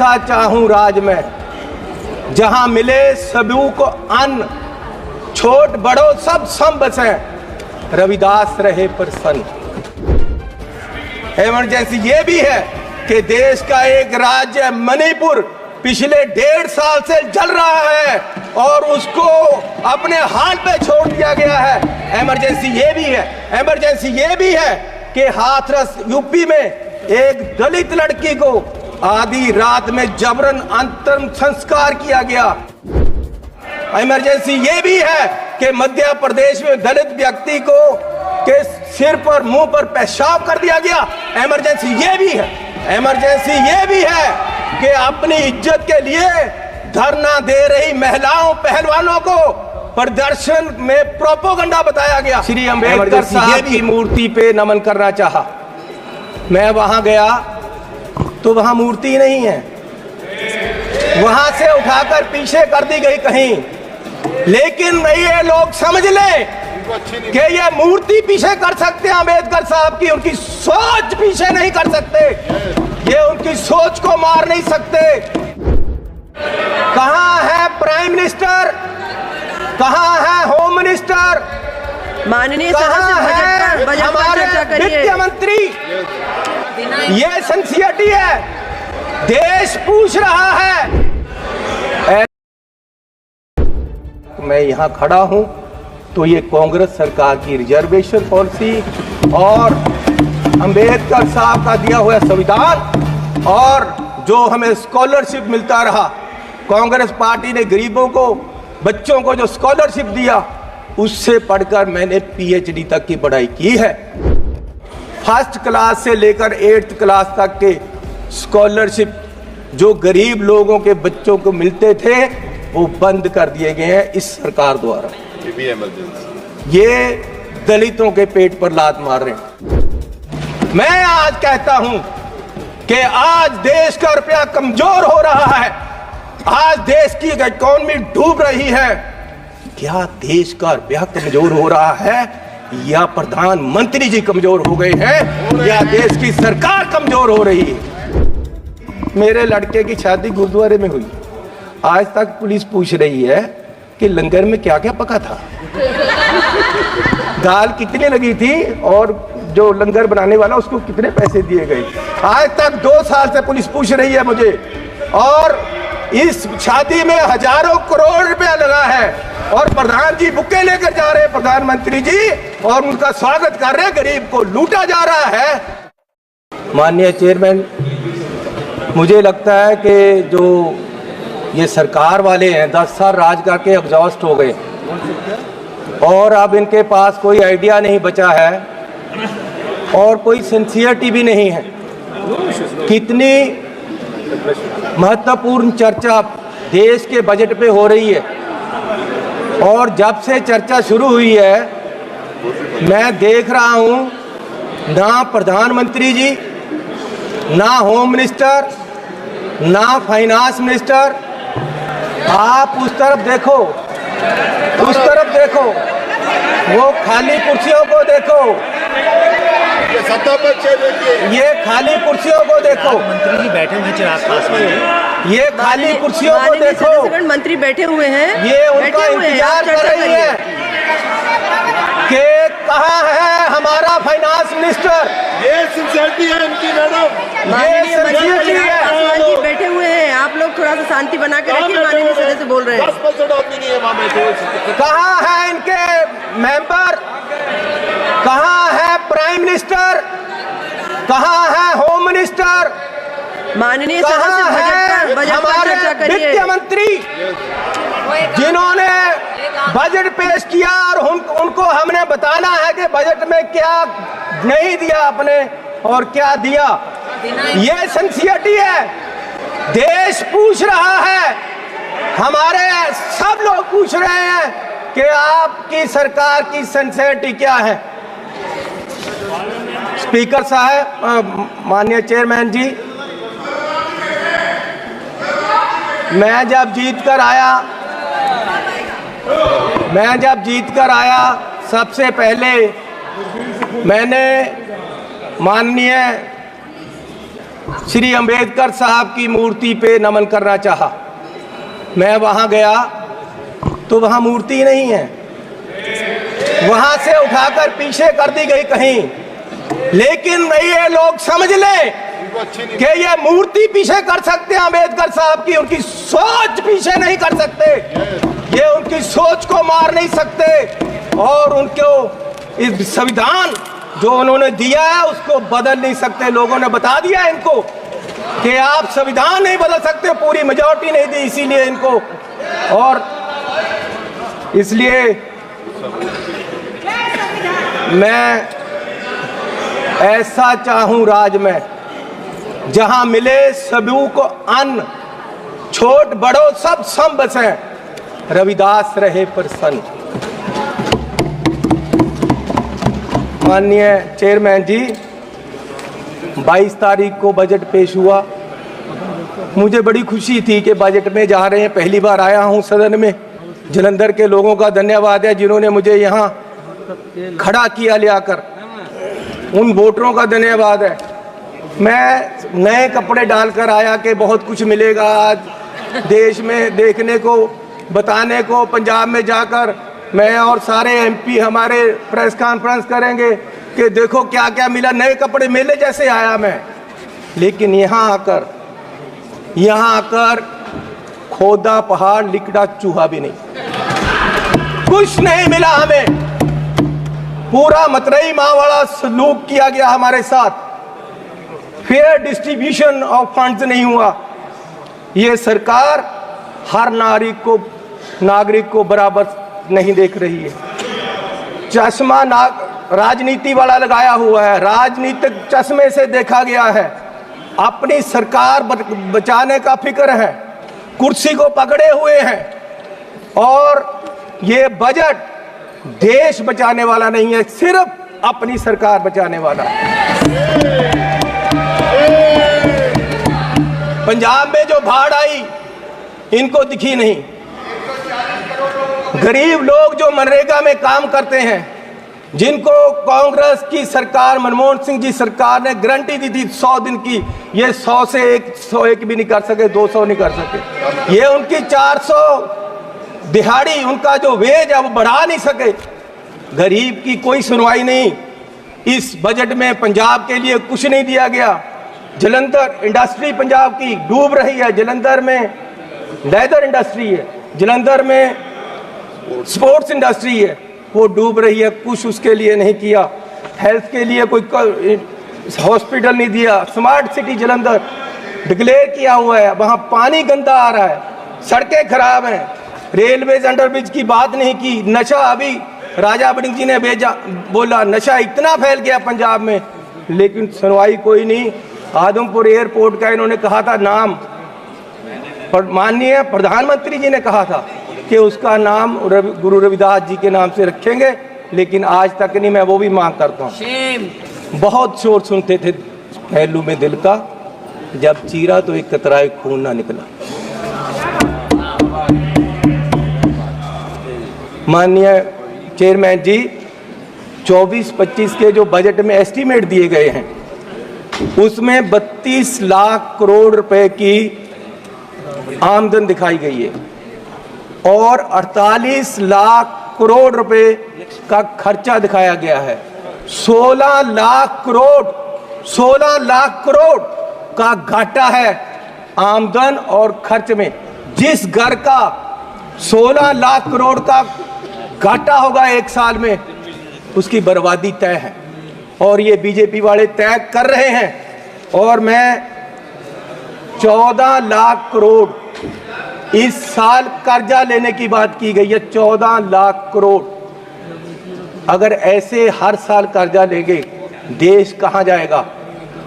ऐसा चाहूं राज में जहां मिले सबू को अन्न, छोट बड़ो सब सम बसे, रविदास रहे प्रसन्न। इमरजेंसी ये भी है कि देश का एक राज्य मणिपुर पिछले 1.5 साल से जल रहा है और उसको अपने हाल पे छोड़ दिया गया है। इमरजेंसी ये भी है कि हाथरस यूपी में एक दलित लड़की को आधी रात में जबरन अंतिम संस्कार किया गया। इमरजेंसी ये भी है कि मध्य प्रदेश में दलित व्यक्ति को के सिर पर मुंह पर पेशाब कर दिया गया। इमरजेंसी ये भी है कि अपनी इज्जत के लिए धरना दे रही महिलाओं पहलवानों को प्रदर्शन में प्रोपोगंडा बताया गया। श्री अंबेडकर साहब की मूर्ति पे नमन करना चाहा। मैं वहां गया तो वहां मूर्ति नहीं है, वहां से उठाकर पीछे कर दी गई कहीं। लेकिन ये लोग समझ ले कि ये मूर्ति पीछे कर सकते हैं अंबेडकर साहब की, उनकी सोच पीछे नहीं कर सकते, ये उनकी सोच को मार नहीं सकते। कहां है प्राइम मिनिस्टर, कहां है होम मिनिस्टर, माननीय कहां है हमारे वित्त मंत्री? ये सिंसियरिटी है, देश पूछ रहा है। मैं यहां खड़ा हूं तो ये कांग्रेस सरकार की रिजर्वेशन पॉलिसी और अंबेडकर साहब का दिया हुआ संविधान और जो हमें स्कॉलरशिप मिलता रहा, कांग्रेस पार्टी ने गरीबों को, बच्चों को जो स्कॉलरशिप दिया, उससे पढ़कर मैंने पीएचडी तक की पढ़ाई की है। फर्स्ट क्लास से लेकर 8th क्लास तक के स्कॉलरशिप जो गरीब लोगों के बच्चों को मिलते थे वो बंद कर दिए गए हैं इस सरकार द्वारा। ये दलितों के पेट पर लात मार रहे हैं। मैं आज कहता हूं कि आज देश का रुपया कमजोर हो रहा है, आज देश की इकोनॉमी डूब रही है। क्या देश का रुपया कमजोर हो रहा है या प्रधानमंत्री जी कमजोर हो गए हैं या देश की सरकार कमजोर हो रही है? मेरे लड़के की शादी गुरुद्वारे में हुई, आज तक पुलिस पूछ रही है कि लंगर में क्या क्या पका था, दाल कितनी लगी थी और जो लंगर बनाने वाला उसको कितने पैसे दिए गए। आज तक 2 साल से पुलिस पूछ रही है मुझे, और इस शादी में हजारों करोड़ रुपया लगा है और प्रधान जी बुके लेकर जा रहे हैं, प्रधानमंत्री जी, और उनका स्वागत कर रहे हैं। गरीब को लूटा जा रहा है। माननीय चेयरमैन, मुझे लगता है कि जो ये सरकार वाले हैं 10 साल राज करके एग्जॉस्ट हो गए और अब इनके पास कोई आइडिया नहीं बचा है और कोई सिंसियरिटी भी नहीं है। कितनी महत्वपूर्ण चर्चा देश के बजट पे हो रही है और जब से चर्चा शुरू हुई है मैं देख रहा हूं ना प्रधानमंत्री जी, ना होम मिनिस्टर, ना फाइनेंस मिनिस्टर। आप उस तरफ देखो, वो खाली कुर्सियों को देखो, ये खाली कुर्सियों को देखो। मंत्री जी बैठे हुए हैं पास में, ये खाली कुर्सियों को देखो। मंत्री बैठे हुए हैं, ये उनका इंतजार कर रही है कि कहाँ है हमारा फाइनेंस मिनिस्टर। ये सिंसियरिटी है इनकी मैडम, माननीय मंत्री जी बैठे हुए हैं। आप लोग थोड़ा सा शांति बना के रखिए, माननीय सदस्य से बोल रहे हैं। 10% आदमी नहीं है वहाँ बैठे। कहाँ है इनके मेंबर, कहाँ है प्राइम मिनिस्टर, कहाँ है होम मिनिस्टर, माननीय कहाँ है हमारे वित्त मंत्री जिन्होंने बजट पेश किया और उनको हमने बताना है कि बजट में क्या नहीं दिया आपने और क्या दिया। ये सिंसियरिटी है, देश पूछ रहा है, हमारे सब लोग पूछ रहे हैं कि आपकी सरकार की सिंसियरिटी क्या है। स्पीकर साहब, माननीय चेयरमैन जी, मैं जब जीत कर आया सबसे पहले मैंने माननीय श्री अंबेडकर साहब की मूर्ति पे नमन करना चाहा। मैं वहां गया तो वहां मूर्ति नहीं है, वहां से उठाकर पीछे कर दी गई कहीं। लेकिन ये लोग समझ लें कि ये मूर्ति पीछे कर सकते हैं अंबेडकर साहब की, उनकी सोच पीछे नहीं कर सकते, ये उनकी सोच को मार नहीं सकते, और उनको इस संविधान जो उन्होंने दिया है उसको बदल नहीं सकते। लोगों ने बता दिया इनको कि आप संविधान नहीं बदल सकते, पूरी मेजॉरिटी नहीं दी इसीलिए इनको। और इसलिए मैं ऐसा चाहूं राज में जहां मिले सभी को अन्न, छोट बड़ो सब सम बसे, रविदास रहे प्रसन्न। माननीय चेयरमैन जी, 22 तारीख को बजट पेश हुआ। मुझे बड़ी खुशी थी कि बजट में जा रहे हैं, पहली बार आया हूं सदन में। जलंधर के लोगों का धन्यवाद है जिन्होंने मुझे यहाँ खड़ा किया ले आकर, उन वोटरों का धन्यवाद है। मैं नए कपड़े डालकर आया कि बहुत कुछ मिलेगा आज देश में देखने को, बताने को। पंजाब में जाकर मैं और सारे एमपी हमारे प्रेस कॉन्फ्रेंस करेंगे कि देखो क्या क्या मिला, नए कपड़े मिले जैसे आया मैं। लेकिन यहाँ आकर खोदा पहाड़, लिकड़ा चूहा भी नहीं, कुछ नहीं मिला हमें। पूरा मतरई माँ वाला सलूक किया गया हमारे साथ, फेयर डिस्ट्रीब्यूशन ऑफ फंड्स नहीं हुआ। ये सरकार हर नागरिक को बराबर नहीं देख रही है। चश्मा राजनीति वाला लगाया हुआ है, राजनीतिक चश्मे से देखा गया है। अपनी सरकार बचाने का फिक्र है, कुर्सी को पकड़े हुए हैं। और ये बजट देश बचाने वाला नहीं है, सिर्फ अपनी सरकार बचाने वाला। पंजाब में जो बाढ़ आई इनको दिखी नहीं। गरीब लोग जो मनरेगा में काम करते हैं, जिनको कांग्रेस की सरकार, मनमोहन सिंह जी सरकार ने गारंटी दी थी 100 दिन की, ये 100 से 101 भी नहीं कर सके, 200 नहीं कर सके। ये उनकी 400 दिहाड़ी, उनका जो वेज है वो बढ़ा नहीं सके। गरीब की कोई सुनवाई नहीं। इस बजट में पंजाब के लिए कुछ नहीं दिया गया। जलंधर इंडस्ट्री पंजाब की डूब रही है, जलंधर में लेदर इंडस्ट्री है, जलंधर में स्पोर्ट्स इंडस्ट्री है, वो डूब रही है। कुछ उसके लिए नहीं किया। हेल्थ के लिए कोई हॉस्पिटल नहीं दिया। स्मार्ट सिटी जलंधर डिक्लेयर किया हुआ है, वहाँ पानी गंदा आ रहा है, सड़कें खराब हैं, रेलवेज अंडरब्रिज की बात नहीं की। नशा, अभी राजा बड़िंग जी ने बोला नशा इतना फैल गया पंजाब में, लेकिन सुनवाई कोई नहीं। आदमपुर एयरपोर्ट का इन्होंने कहा था नाम, माननीय प्रधानमंत्री जी ने कहा था कि उसका नाम गुरु रविदास जी के नाम से रखेंगे, लेकिन आज तक नहीं। मैं वो भी मांग करता हूँ। बहुत शोर सुनते थे पहलू में दिल का, जब चीरा तो एक कतराए खून ना निकला। माननीय चेयरमैन जी, 24-25 के जो बजट में एस्टीमेट दिए गए हैं उसमें 32 लाख करोड़ रुपए की आमदन दिखाई गई है और 48 लाख करोड़ रुपए का खर्चा दिखाया गया है। 16 लाख करोड़ का घाटा है आमदन और खर्च में। जिस घर का 16 लाख करोड़ का घाटा होगा एक साल में, उसकी बर्बादी तय है, और ये बीजेपी वाले तय कर रहे हैं। और मैं 14 लाख करोड़ इस साल कर्जा लेने की बात की गई है, 14 लाख करोड़। अगर ऐसे हर साल कर्जा लेंगे देश कहां जाएगा?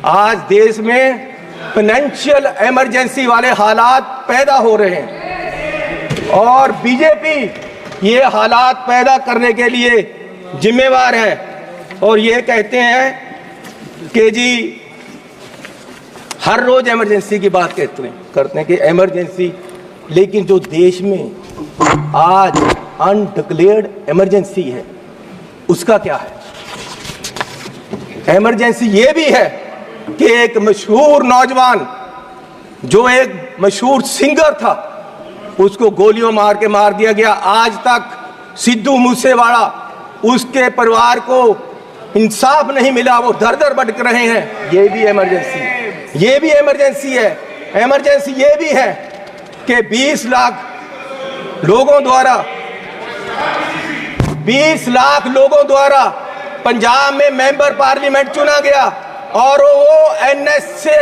आज देश में फाइनेंशियल इमरजेंसी वाले हालात पैदा हो रहे हैं और बीजेपी ये हालात पैदा करने के लिए जिम्मेवार है। और ये कहते हैं कि जी हर रोज इमरजेंसी की बात करते हैं कि इमरजेंसी, लेकिन जो देश में आज अनडिक्लेयर्ड इमरजेंसी है उसका क्या है? इमरजेंसी ये भी है कि एक मशहूर नौजवान जो एक मशहूर सिंगर था उसको गोलियों मार के मार दिया गया। आज तक सिद्धू मूसेवाला उसके परिवार को इंसाफ नहीं मिला, वो दर दर भटक रहे हैं। ये भी इमरजेंसी, ये भी इमरजेंसी है। इमरजेंसी ये भी है कि 20 लाख लोगों द्वारा पंजाब में मेंबर पार्लियामेंट चुना गया और वो एनएस से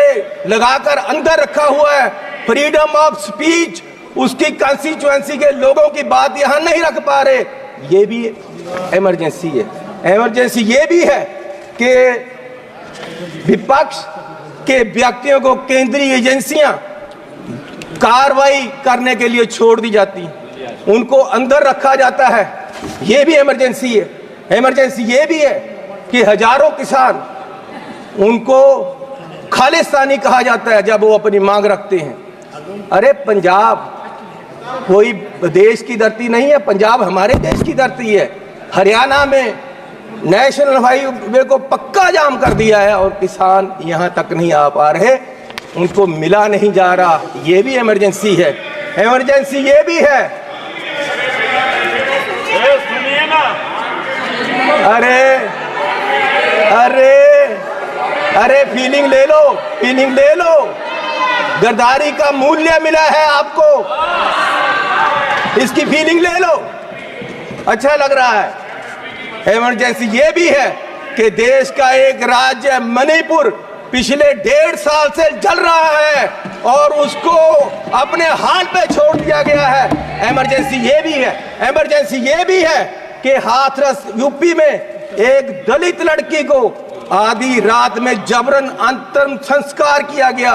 लगाकर अंदर रखा हुआ है। फ्रीडम ऑफ स्पीच, उसकी कंस्टिट्यूएंसी के लोगों की बात यहां नहीं रख पा रहे। ये भी इमरजेंसी है। इमरजेंसी ये भी है कि विपक्ष के व्यक्तियों को केंद्रीय एजेंसियां कार्रवाई करने के लिए छोड़ दी जाती, उनको अंदर रखा जाता है। ये भी इमरजेंसी है। इमरजेंसी ये भी है कि हजारों किसान, उनको खालिस्तानी कहा जाता है जब वो अपनी मांग रखते हैं। अरे पंजाब कोई देश की धरती नहीं है, पंजाब हमारे देश की धरती है। हरियाणा में नेशनल हाईवे को पक्का जाम कर दिया है और किसान यहां तक नहीं आ पा रहे, उनको मिला नहीं जा रहा। ये भी इमरजेंसी है। इमरजेंसी ये भी है, सुनिए ना, अरे फीलिंग ले लो, फीलिंग ले लो। गद्दारी का मूल्य मिला है आपको, इसकी फीलिंग ले लो, अच्छा लग रहा है। इमरजेंसी ये भी है कि देश का एक राज्य मणिपुर पिछले 1.5 साल से जल रहा है और उसको अपने हाल पे छोड़ दिया गया है। इमरजेंसी ये भी है। इमरजेंसी ये भी है कि हाथरस यूपी में एक दलित लड़की को आधी रात में जबरन अंतिम संस्कार किया गया।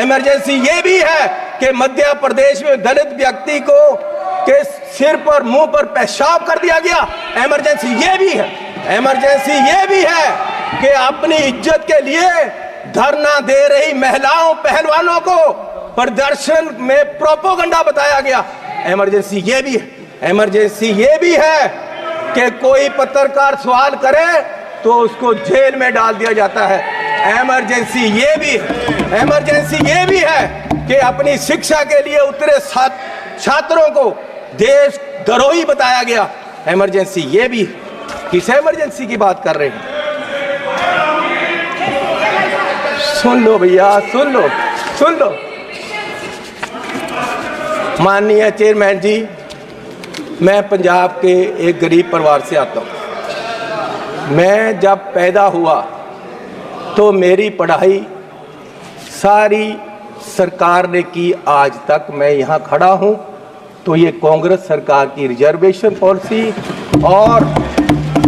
इमरजेंसी ये भी है कि मध्य प्रदेश में दलित व्यक्ति को के सिर पर, मुंह पर पेशाब कर दिया गया। इमरजेंसी ये भी है। इमरजेंसी ये भी है कि अपनी इज्जत के लिए धरना दे रही महिलाओं पहलवानों को प्रदर्शन में प्रोपोगंडा बताया गया। इमरजेंसी ये भी है। इमरजेंसी ये भी है कि कोई पत्रकार सवाल करे तो उसको जेल में डाल दिया जाता है। इमरजेंसी ये भी है। इमरजेंसी ये भी है कि अपनी शिक्षा के लिए उतरे छात्रों को देश द्रोही बताया गया। इमरजेंसी ये भी है। किस इमरजेंसी की बात कर रहे हैं? सुन लो भैया, सुन लो, सुन लो। माननीय चेयरमैन जी, मैं पंजाब के एक गरीब परिवार से आता हूँ। मैं जब पैदा हुआ तो मेरी पढ़ाई सारी सरकार ने की। आज तक मैं यहाँ खड़ा हूँ तो ये कांग्रेस सरकार की रिजर्वेशन पॉलिसी और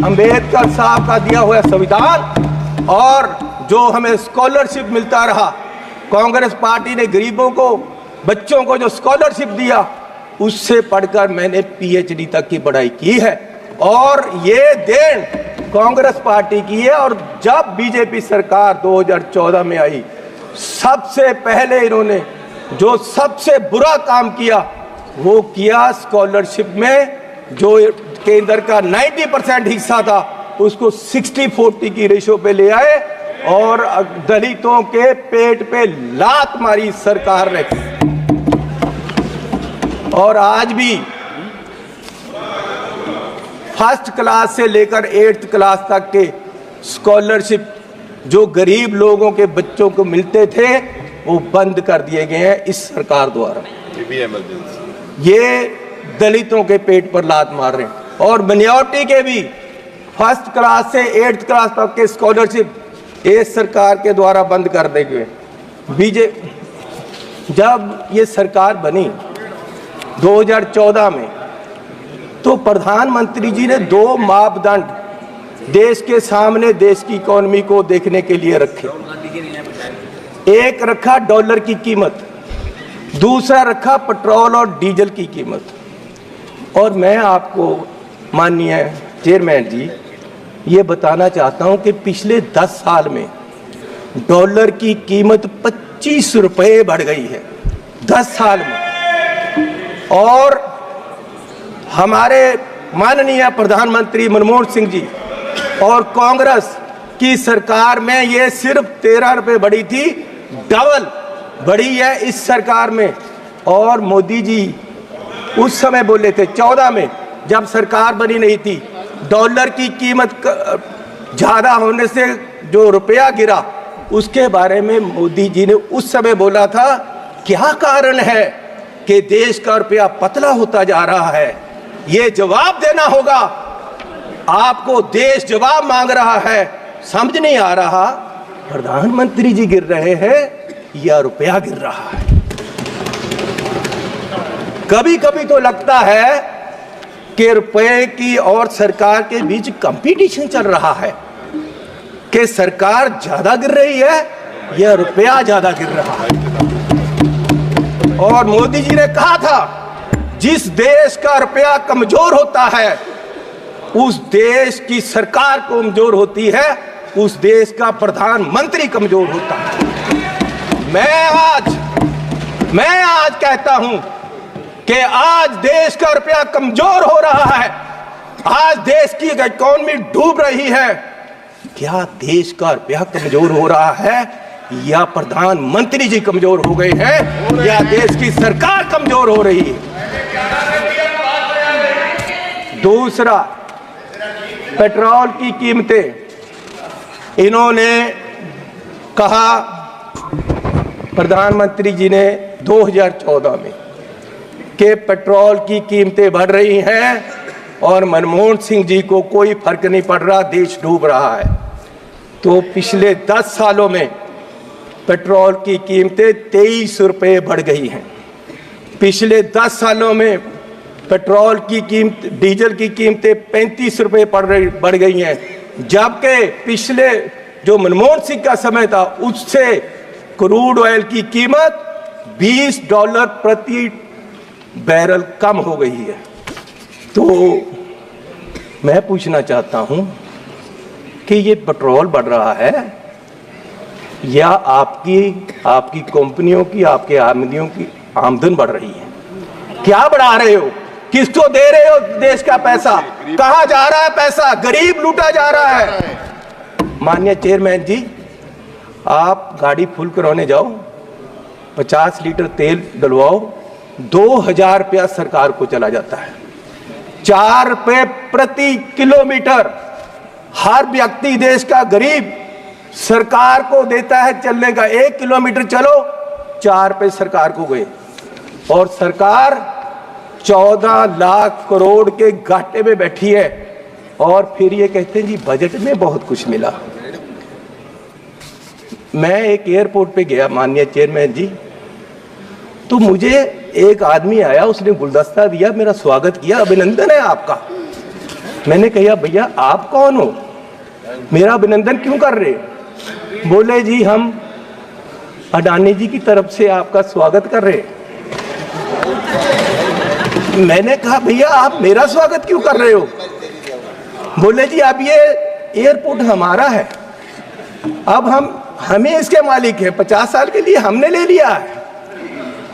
अंबेडकर साहब का दिया हुआ संविधान और जो हमें स्कॉलरशिप मिलता रहा, कांग्रेस पार्टी ने गरीबों को, बच्चों को जो स्कॉलरशिप दिया, उससे पढ़कर मैंने पीएचडी तक की पढ़ाई की है और ये देन कांग्रेस पार्टी की है। और जब बीजेपी सरकार 2014 में आई, सबसे पहले इन्होंने जो सबसे बुरा काम किया वो किया, स्कॉलरशिप में जो केंद्र का 90% हिस्सा था उसको 60-40 की रेशो पे ले आए और दलितों के पेट पे लात मारी सरकार ने। और आज भी फर्स्ट क्लास से लेकर 8th क्लास तक के स्कॉलरशिप जो गरीब लोगों के बच्चों को मिलते थे वो बंद कर दिए गए हैं इस सरकार द्वारा। ये दलितों के पेट पर लात मार रहे हैं। और मिनॉरिटी के भी फर्स्ट क्लास से 8th क्लास तक के स्कॉलरशिप इस सरकार के द्वारा बंद कर दिए गए। जब ये सरकार बनी 2014 में तो प्रधानमंत्री जी ने 2 मापदंड देश के सामने देश की इकोनॉमी को देखने के लिए रखे। एक रखा डॉलर की कीमत, दूसरा रखा पेट्रोल और डीजल की कीमत। और मैं आपको माननीय चेयरमैन जी ये बताना चाहता हूं कि पिछले 10 साल में डॉलर की कीमत 25 रुपए बढ़ गई है 10 साल में। और हमारे माननीय प्रधानमंत्री मनमोहन सिंह जी और कांग्रेस कि सरकार में ये सिर्फ 13 रुपए बढ़ी थी, डबल बढ़ी है इस सरकार में। और मोदी जी उस समय बोले थे 14 में, जब सरकार बनी नहीं थी, डॉलर की कीमत ज्यादा होने से जो रुपया गिरा, उसके बारे में मोदी जी ने उस समय बोला था क्या कारण है कि देश का रुपया पतला होता जा रहा है। ये जवाब देना होगा आपको, देश जवाब मांग रहा है, समझ नहीं आ रहा प्रधानमंत्री जी गिर रहे हैं या रुपया गिर रहा है। कभी कभी तो लगता है कि रुपए की और सरकार के बीच कंपटीशन चल रहा है कि सरकार ज्यादा गिर रही है या रुपया ज्यादा गिर रहा है। और मोदी जी ने कहा था जिस देश का रुपया कमजोर होता है उस देश की सरकार कमजोर होती है, उस देश का प्रधानमंत्री कमजोर होता है। मैं आज कहता हूं कि आज देश का रुपया कमजोर हो रहा है, आज देश की इकोनॉमी डूब रही है। क्या देश का रुपया कमजोर हो रहा है या प्रधानमंत्री जी कमजोर हो गए हैं या देश की सरकार कमजोर हो रही है? दूसरा, पेट्रोल की कीमतें। इन्होंने कहा, प्रधानमंत्री जी ने 2014 में, कि पेट्रोल की कीमतें बढ़ रही हैं और मनमोहन सिंह जी को कोई फर्क नहीं पड़ रहा, देश डूब रहा है। तो पिछले 10 सालों में पेट्रोल की कीमतें 23 रुपये बढ़ गई हैं। पिछले 10 सालों में पेट्रोल की कीमत, डीजल की कीमतें 35 रुपये बढ़ गई हैं, जबकि पिछले जो मनमोहन सिंह का समय था उससे क्रूड ऑयल की कीमत $20 प्रति बैरल कम हो गई है। तो मैं पूछना चाहता हूं कि ये पेट्रोल बढ़ रहा है या आपकी कंपनियों की, आपके आमदनियों की आमदन बढ़ रही है? क्या बढ़ा रहे हो? किसको दे रहे हो देश का पैसा? कहां जा रहा है पैसा? गरीब लूटा जा रहा है। माननीय चेयरमैन जी, आप गाड़ी फुल कराने जाओ, 50 लीटर तेल डलवाओ, 2000 रुपया सरकार को चला जाता है। 4 रुपये प्रति किलोमीटर हर व्यक्ति, देश का गरीब, सरकार को देता है चलने का। 1 किलोमीटर चलो 4 रुपये सरकार को गए, और सरकार 14 लाख करोड़ के घाटे में बैठी है। और फिर ये कहते हैं जी बजट में बहुत कुछ मिला। मैं एक एयरपोर्ट पे गया माननीय चेयरमैन जी, तो मुझे एक आदमी आया, उसने गुलदस्ता दिया, मेरा स्वागत किया, अभिनंदन है आपका। मैंने कहा भैया आप कौन हो, मेरा अभिनंदन क्यों कर रहे? बोले जी हम अडानी जी की तरफ से आपका स्वागत कर रहे। मैंने कहा भैया आप मेरा स्वागत क्यों कर रहे हो? बोले जी अब ये एयरपोर्ट हमारा है, अब हमें इसके मालिक हैं, 50 साल के लिए हमने ले लिया है।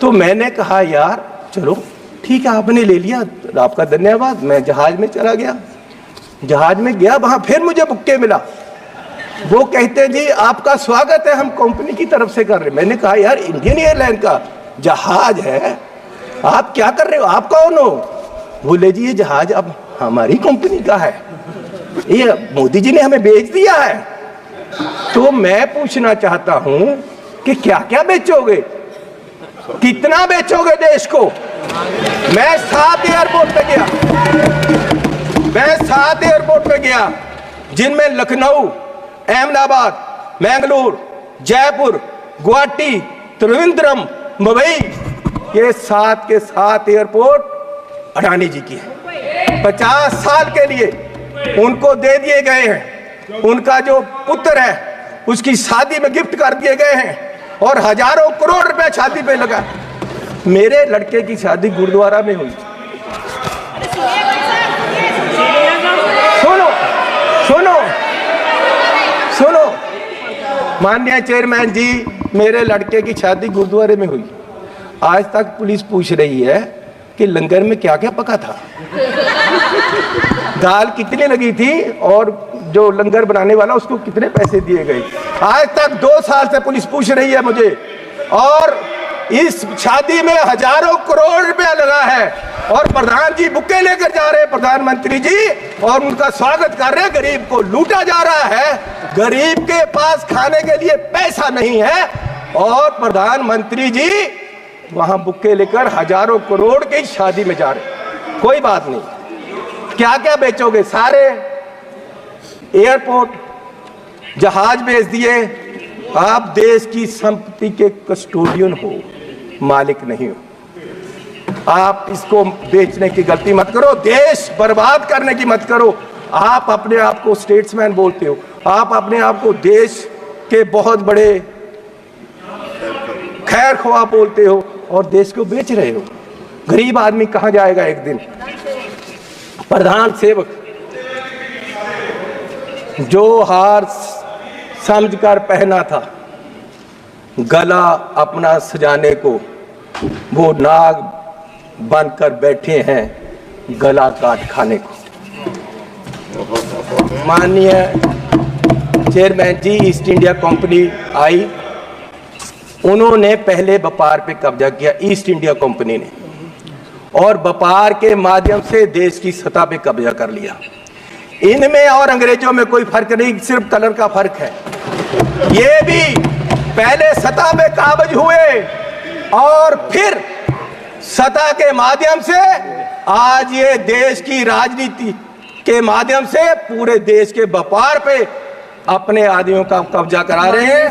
तो मैंने कहा यार चलो ठीक है, आपने ले लिया, आपका धन्यवाद। मैं जहाज में चला गया, जहाज में गया, वहां फिर मुझे बुक्के मिला। वो कहते जी आपका स्वागत है, हम कंपनी की तरफ से कर रहे। मैंने कहा यार इंडियन एयरलाइन का जहाज है, आप क्या कर रहे हो, आप कौन हो? बोले जी ये जहाज अब हमारी कंपनी का है, ये मोदी जी ने हमें बेच दिया है। तो मैं पूछना चाहता हूं कि क्या क्या बेचोगे, कितना बेचोगे देश को? मैं 7 एयरपोर्ट पे गया, जिनमें लखनऊ, अहमदाबाद, मैंगलोर, जयपुर, गुवाहाटी, त्रिवेंद्रम, मुंबई, ये 7 के 7 एयरपोर्ट अडानी जी की है। 50 साल के लिए उनको दे दिए गए हैं। उनका जो पुत्र है उसकी शादी में गिफ्ट कर दिए गए हैं, और हजारों करोड़ रुपए शादी पे लगा। मेरे लड़के की शादी गुरुद्वारा में हुई। सुनो सुनो सुनो माननीय चेयरमैन जी, मेरे लड़के की शादी गुरुद्वारे में हुई। आज तक पुलिस पूछ रही है कि लंगर में क्या क्या पका था, दाल कितनी लगी थी और जो लंगर बनाने वाला उसको कितने पैसे दिए गए? आज तक 2 साल से पुलिस पूछ रही है मुझे, और इस शादी में हजारों करोड़ रुपया लगा है, और प्रधान जी बुक्के लेकर जा रहे हैं, प्रधानमंत्री जी, और उनका स्वागत कर रहे हैं। गरीब को लूटा जा रहा है, गरीब के पास खाने के लिए पैसा नहीं है, और प्रधानमंत्री जी वहां बुक्के लेकर हजारों करोड़ की शादी में जा रहे हैं। कोई बात नहीं, क्या क्या बेचोगे? सारे एयरपोर्ट, जहाज बेच दिए। आप देश की संपत्ति के कस्टोडियन हो, मालिक नहीं हो। आप इसको बेचने की गलती मत करो, देश बर्बाद करने की मत करो। आप अपने आप को स्टेट्समैन बोलते हो, आप अपने आप को देश के बहुत बड़े खैर ख्वाह बोलते हो, और देश को बेच रहे हो। गरीब आदमी कहां जाएगा एक दिन? प्रधान सेवक जो हार समझकर पहना था, गला अपना सजाने को, वो नाग बनकर बैठे हैं गला काट खाने को। माननीय चेयरमैन जी, ईस्ट इंडिया कंपनी आई, उन्होंने पहले व्यापार पे कब्जा किया, ईस्ट इंडिया कंपनी ने, और व्यापार के माध्यम से देश की सतह पे कब्जा कर लिया। इनमें और अंग्रेजों में कोई फर्क नहीं, सिर्फ कलर का फर्क है। ये भी पहले सतह पे काबज हुए, और फिर सतह के माध्यम से आज ये देश की राजनीति के माध्यम से पूरे देश के व्यापार पे अपने आदमियों का कब्जा करा रहे हैं।